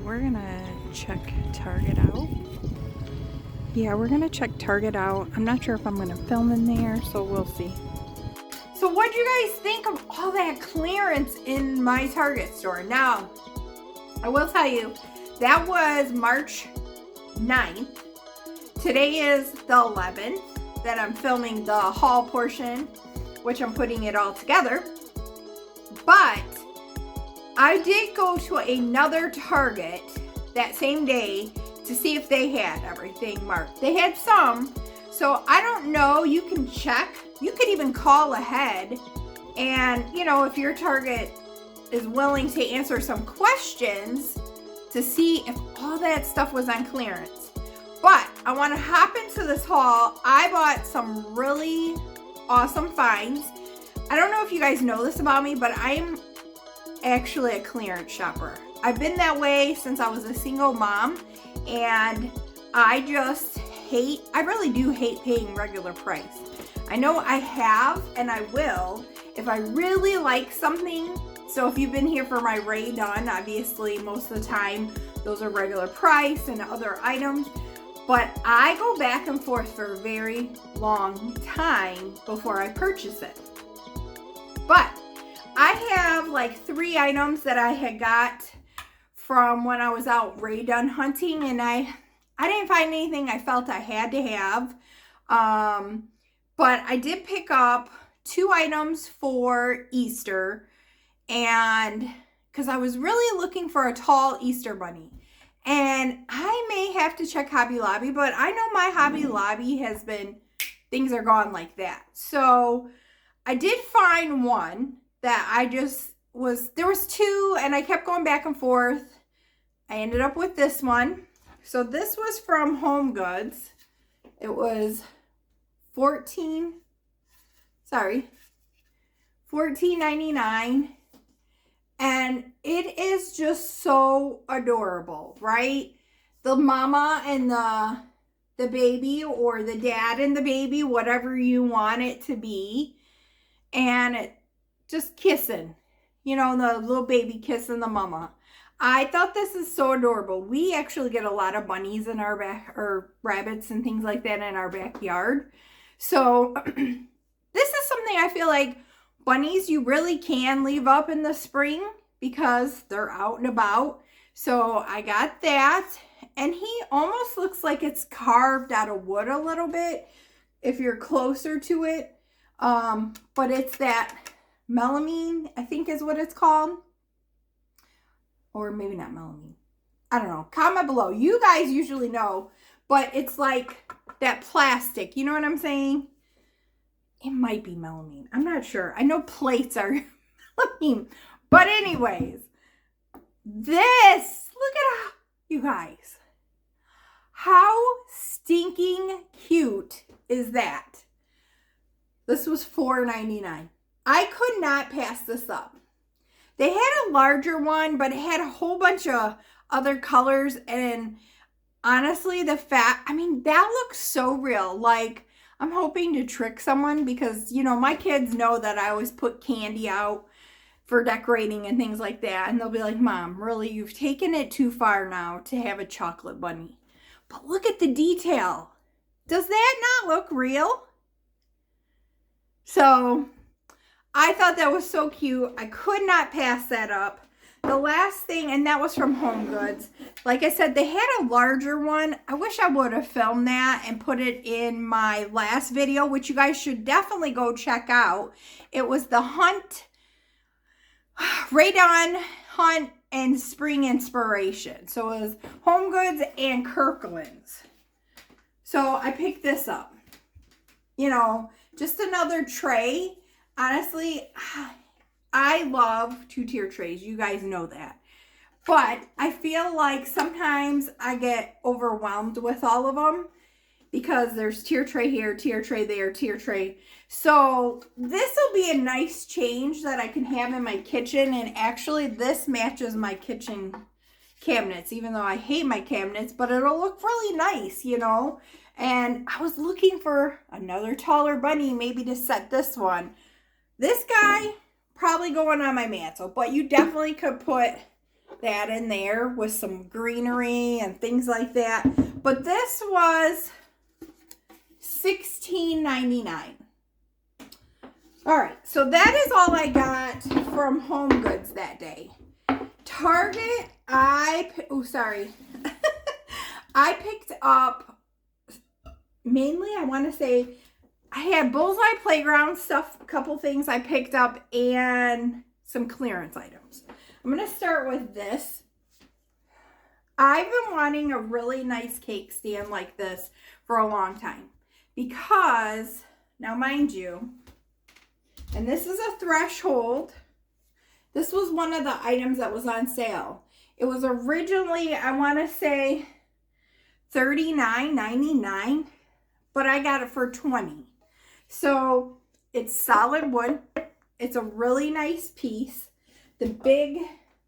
we're gonna check Target out. Yeah, we're gonna check Target out. I'm not sure if I'm gonna film in there, so we'll see. So what'd you guys think of all that clearance in my Target store? Now, I will tell you, that was March 9th. Today is the 11th that I'm filming the haul portion, which I'm putting it all together. But I did go to another Target that same day to see if they had everything marked. They had some, so I don't know. You can check. You could even call ahead, and you know, if your Target is willing to answer some questions to see if all that stuff was on clearance. But I want to hop into this haul. I bought some really awesome finds. I don't know if you guys know this about me, but I'm actually a clearance shopper. I've been that way since I was a single mom, and I really do hate paying regular price. I know I have, and I will, if I really like something. So if you've been here for my Ray Done, obviously most of the time those are regular price and other items. But I go back and forth for a very long time before I purchase it. But I have like 3 items that I had got from when I was out Ray Done hunting, and I didn't find anything I felt I had to have. But I did pick up 2 items for Easter, and because I was really looking for a tall Easter bunny. And I may have to check Hobby Lobby, but I know my Hobby Lobby has been, things are gone like that. So I did find one that there was 2, and I kept going back and forth. I ended up with this one. So this was from Home Goods. It was $14.99. And it is just so adorable, right? The mama and the baby, or the dad and the baby, whatever you want it to be. And it just kissing, you know, the little baby kissing the mama. I thought this is so adorable. We actually get a lot of bunnies in our or rabbits and things like that in our backyard. So this is something I feel like bunnies you really can leave up in the spring because they're out and about. So I got that, and he almost looks like it's carved out of wood a little bit if you're closer to it. But it's that melamine, I think is what it's called. Or maybe not melamine. I don't know. Comment below. You guys usually know, but it's like that plastic. You know what I'm saying? It might be melamine. I'm not sure. I know plates are melamine. But anyways, look at how, you guys, how stinking cute is that? This was $4.99. I could not pass this up. They had a larger one, but it had a whole bunch of other colors, and honestly, that looks so real. Like, I'm hoping to trick someone because, you know, my kids know that I always put candy out for decorating and things like that. And they'll be like, Mom, really, you've taken it too far now to have a chocolate bunny. But look at the detail. Does that not look real? So I thought that was so cute. I could not pass that up. The last thing, and that was from Home Goods. Like I said, they had a larger one. I wish I would have filmed that and put it in my last video, which you guys should definitely go check out. It was the Ray Done Hunt and Spring Inspiration. So it was Home Goods and Kirkland's. So I picked this up. You know, just another tray. Honestly, I love 2-tier trays. You guys know that. But I feel like sometimes I get overwhelmed with all of them because there's tier tray here, tier tray there, tier tray. So this will be a nice change that I can have in my kitchen. And actually this matches my kitchen cabinets, even though I hate my cabinets, but it'll look really nice, you know. And I was looking for another taller bunny, maybe to set this one. This guy, probably going on my mantle, but you definitely could put that in there with some greenery and things like that. But this was $16.99. All right, so that is all I got from Home Goods that day. Target, I picked up mainly, I want to say, I had Bullseye playground stuff, a couple things I picked up, and some clearance items. I'm going to start with this. I've been wanting a really nice cake stand like this for a long time because, now mind you, and this is a threshold. This was one of the items that was on sale. It was originally, I want to say, $39.99, but I got it for $20. So it's solid wood. It's a really nice piece. The big,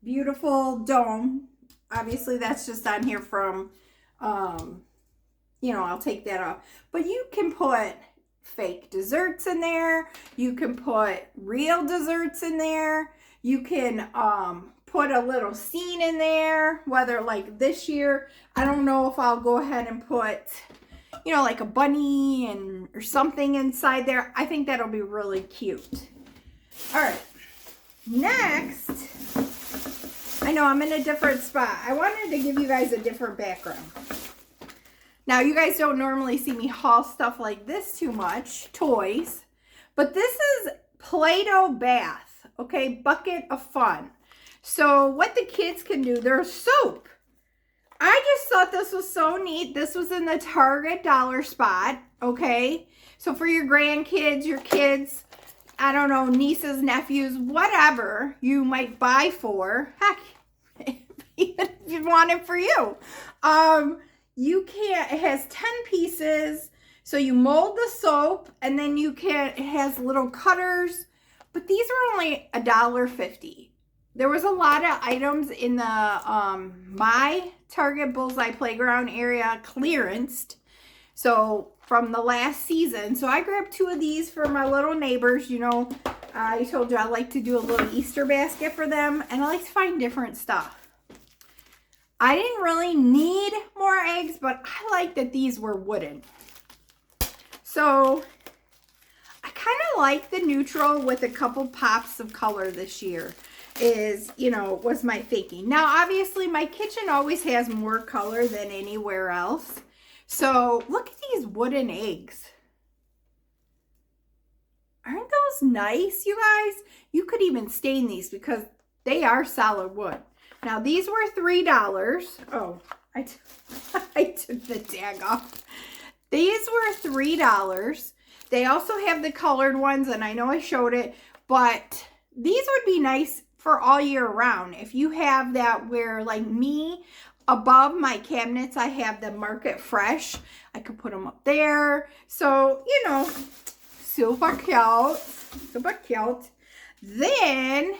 beautiful dome. Obviously, that's just on here from, I'll take that off. But you can put fake desserts in there. You can put real desserts in there. You can put a little scene in there, whether like this year, I don't know if I'll go ahead and put, like a bunny or something inside there. I think that'll be really cute. All right, next, I know I'm in a different spot. I wanted to give you guys a different background. Now, you guys don't normally see me haul stuff like this too much, toys, but this is PlayDoh Bath. Okay, bucket of fun. So what the kids can do, there's soap. I just thought this was so neat. This was in the Target dollar spot, okay? So for your grandkids, your kids, I don't know, nieces, nephews, whatever you might buy for, heck, even if you want it for you. You can, it has 10 pieces. So you mold the soap and then it has little cutters. But these are only $1.50. There was a lot of items in the my Target Bullseye Playground area clearanced. So from the last season. So I grabbed 2 of these for my little neighbors. I told you I like to do a little Easter basket for them. And I like to find different stuff. I didn't really need more eggs, but I like that these were wooden. So I kind of like the neutral with a couple pops of color this year was my thinking. Now, obviously, my kitchen always has more color than anywhere else. So look at these wooden eggs. Aren't those nice, you guys? You could even stain these because they are solid wood. Now, these were $3. Oh, I took the tag off. These were $3. They also have the colored ones, and I know I showed it, but these would be nice for all year round. If you have that where, like me, above my cabinets, I have the Market Fresh. I could put them up there. So, super cute. Super cute. Then,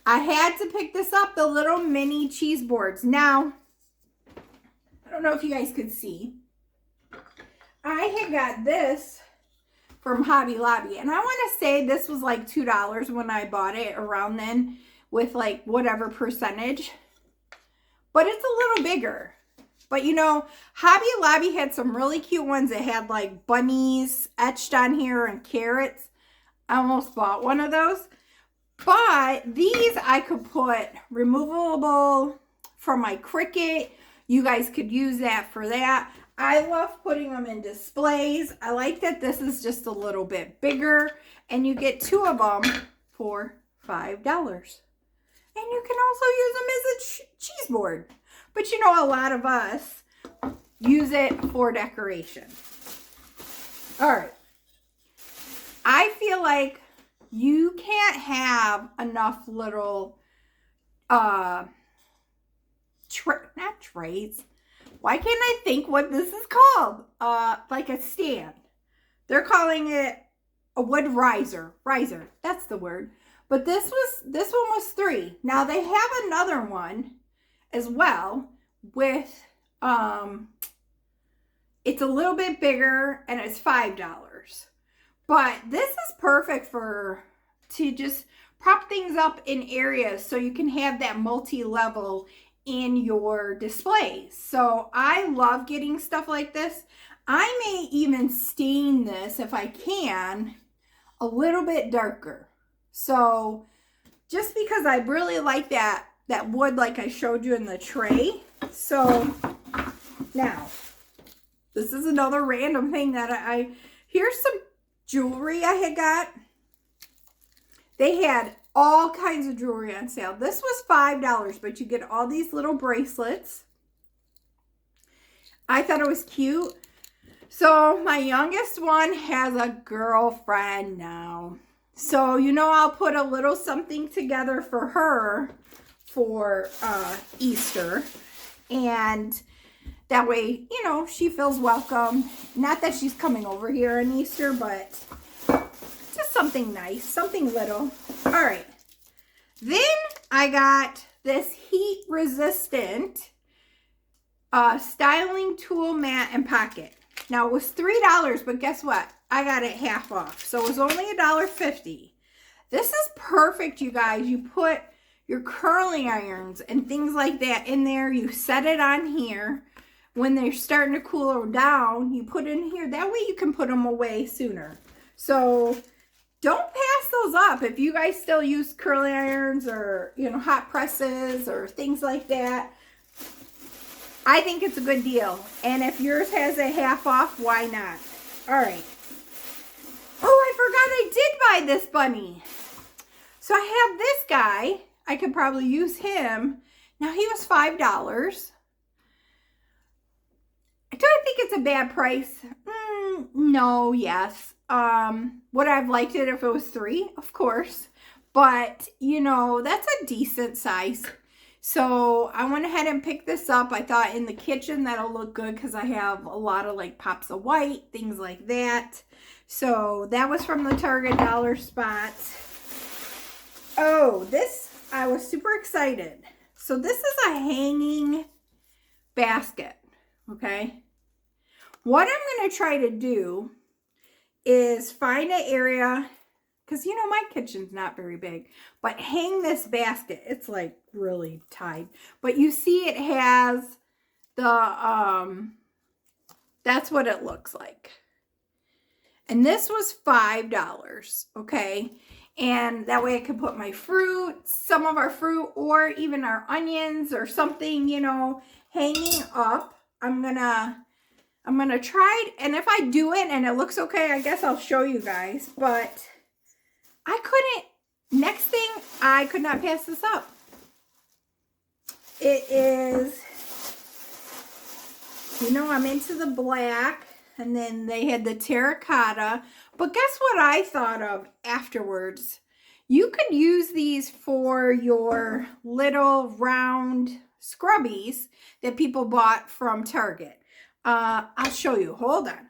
I had to pick this up, the little mini cheese boards. Now, I don't know if you guys could see. I had got this from Hobby Lobby, and I want to say this was like $2 when I bought it around then with like whatever percentage, but it's a little bigger. But Hobby Lobby had some really cute ones that had like bunnies etched on here and carrots. I almost bought one of those, but these I could put removable for my Cricut. You guys could use that for that. I love putting them in displays. I like that this is just a little bit bigger, and you get 2 of them for $5. And you can also use them as a cheese board. But a lot of us use it for decoration. All right. I feel like you can't have enough little, not trays. Why can't I think what this is called? Like a stand. They're calling it a wood riser. Riser, that's the word. But this one was $3. Now they have another one as well with it's a little bit bigger and it's $5. But this is perfect to just prop things up in areas so you can have that multi-level in your displays. So I love getting stuff like this. I may even stain this, if I can, a little bit darker. So just because I really like that wood like I showed you in the tray. So now, this is another random thing that here's some jewelry I had got. They had all kinds of jewelry on sale. This was $5, but you get all these little bracelets. I thought it was cute. So my youngest one has a girlfriend now. So, you know, I'll put a little something together for her for Easter. And that way, you know, she feels welcome. Not that she's coming over here on Easter, but just something nice, something little. All right. Then I got this heat resistant styling tool mat and pocket. Now it was $3, but guess what? I got it half off. So it was only $1.50. This is perfect, you guys. You put your curling irons and things like that in there. You set it on here. When they're starting to cool down, you put it in here. That way you can put them away sooner. So don't pass those up. If you guys still use curling irons or, you know, hot presses or things like that, I think it's a good deal. And if yours has a half off, why not? All right. Oh, I forgot I did buy this bunny. So I have this guy. I could probably use him. Now he was $5. Do I think it's a bad price? No, yes. Would I have liked it if it was $3? Of course. But, you know, that's a decent size. So I went ahead and picked this up. I thought in the kitchen that'll look good because I have a lot of like pops of white, things like that. So that was from the Target dollar spot. Oh, this, I was super excited. So this is a hanging basket, okay? What I'm going to try to do is find an area, because you know my kitchen's not very big, but hang this basket. It's like really tight. But you see it has the, that's what it looks like. And this was $5, okay? And that way I could put my fruit, some of our fruit, or even our onions or something, you know, hanging up. I'm gonna try it, and if I do it and it looks okay, I guess I'll show you guys. But I couldn't, next thing, I could not pass this up. It is, you know, I'm into the black, and then they had the terracotta. But guess what I thought of afterwards? You could use these for your little round scrubbies that people bought from Target. I'll show you. Hold on.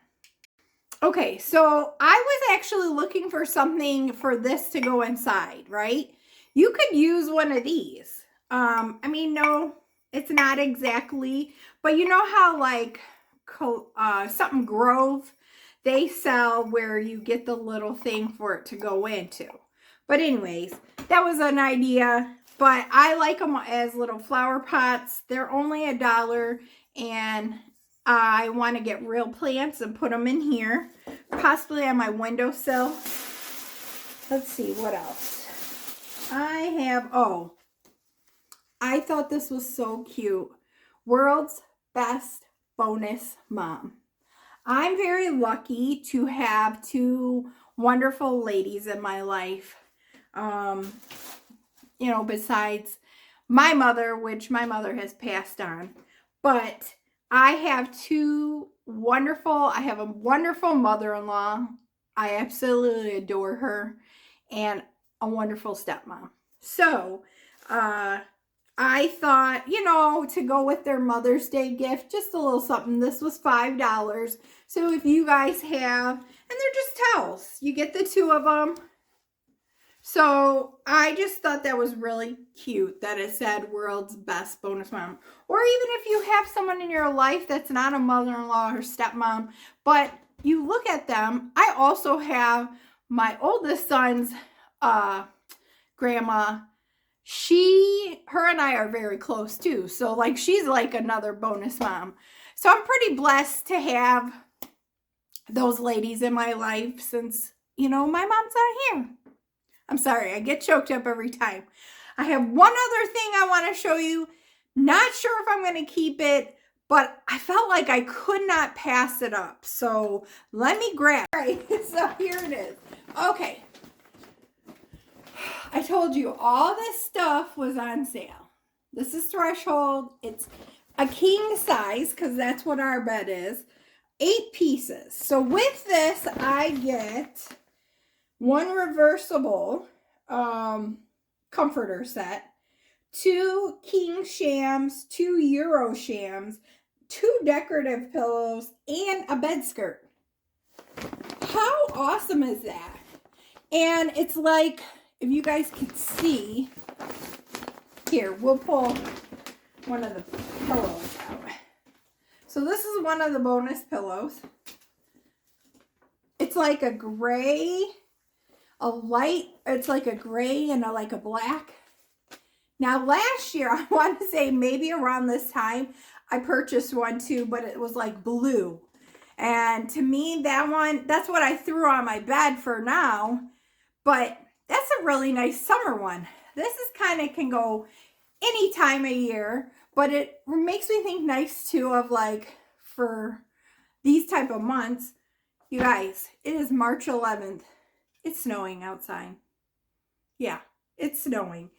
Okay, so I was actually looking for something for this to go inside, right? You could use one of these. I mean, no, it's not exactly, but you know how like something Grove, they sell where you get the little thing for it to go into. But anyways, that was an idea. But I like them as little flower pots. They're only $1, and I want to get real plants and put them in here, possibly on my windowsill. Let's see, what else? I have, oh, I thought this was so cute. World's Best Bonus Mom. I'm very lucky to have two wonderful ladies in my life. You know, besides my mother, which my mother has passed on. But I have two wonderful, I have a wonderful mother-in-law. I absolutely adore her. And a wonderful stepmom. So, I thought, you know, to go with their Mother's Day gift, just a little something. This was $5. So if you guys have, and they're just towels. You get the two of them. So I just thought that was really cute that it said World's Best Bonus Mom. Or even if you have someone in your life that's not a mother-in-law or stepmom, but you look at them. I also have my oldest son's grandma, her and I are very close too. So like she's like another bonus mom. So I'm pretty blessed to have those ladies in my life since, you know, my mom's not here. I'm sorry, I get choked up every time. I have one other thing I want to show you. Not sure if I'm going to keep it, but I felt like I could not pass it up. So let me grab it. All right, so here it is. Okay. I told you all this stuff was on sale. This is Threshold. It's a king size because that's what our bed is. 8 pieces. So with this, I get one reversible comforter set, 2 king shams, 2 Euro shams, 2 decorative pillows, and a bed skirt. How awesome is that? And it's like, if you guys can see, here, we'll pull one of the pillows out. So this is one of the bonus pillows. It's like a gray, it's like a gray and like a black. Now last year, I want to say maybe around this time, I purchased one too, but it was like blue. And to me, that's what I threw on my bed for now. But that's a really nice summer one. This is kind of can go any time of year, but it makes me think nice too of like for these type of months. You guys, it is March 11th. It's snowing outside. Yeah, it's snowing.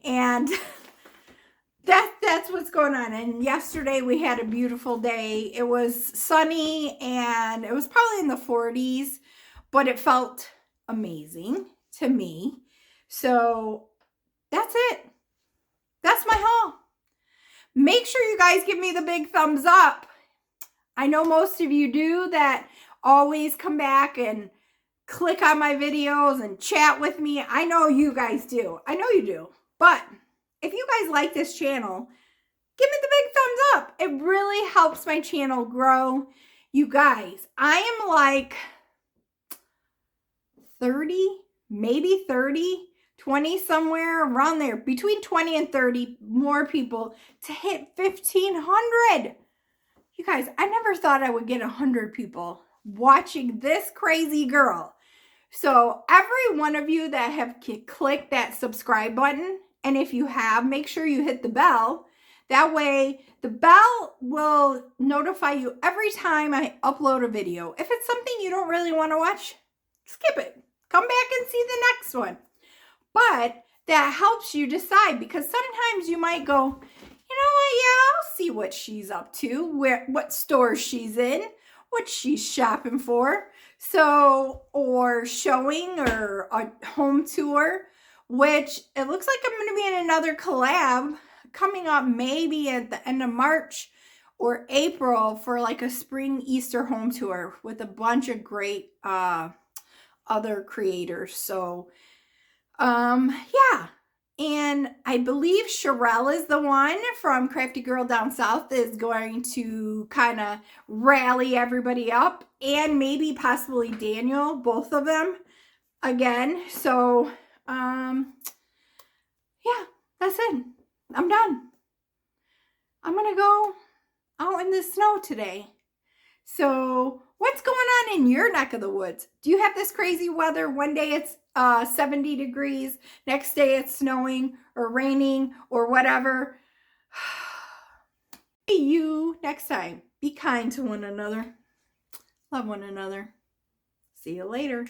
And that's what's going on. And yesterday we had a beautiful day. It was sunny and it was probably in the 40s, but it felt amazing to me. So that's it. That's my haul. Make sure you guys give me the big thumbs up. I know most of you do that always come back and click on my videos and chat with me. I know you guys do. I know you do. But if you guys like this channel, give me the big thumbs up. It really helps my channel grow. You guys, I am like 30, maybe 30, 20, somewhere around there. Between 20 and 30 more people to hit 1,500. You guys, I never thought I would get 100 people watching this crazy girl. So every one of you that have clicked that subscribe button, and if you have, make sure you hit the bell. That way the bell will notify you every time I upload a video. If it's something you don't really want to watch, skip it. Come back and see the next one. But that helps you decide, because sometimes you might go, you know what, yeah, I'll see what she's up to, what store she's in, what she's shopping for. So, or showing or a home tour, which it looks like I'm going to be in another collab coming up maybe at the end of March or April for like a spring Easter home tour with a bunch of great other creators. So, yeah. And I believe Sherelle is the one from Crafty Girl Down South is going to kind of rally everybody up, and maybe possibly Daniel, both of them again. So, yeah, that's it. I'm done. I'm going to go out in the snow today. So what's going on in your neck of the woods? Do you have this crazy weather? One day it's 70 degrees. Next day it's snowing or raining or whatever. See you next time. Be kind to one another. Love one another. See you later.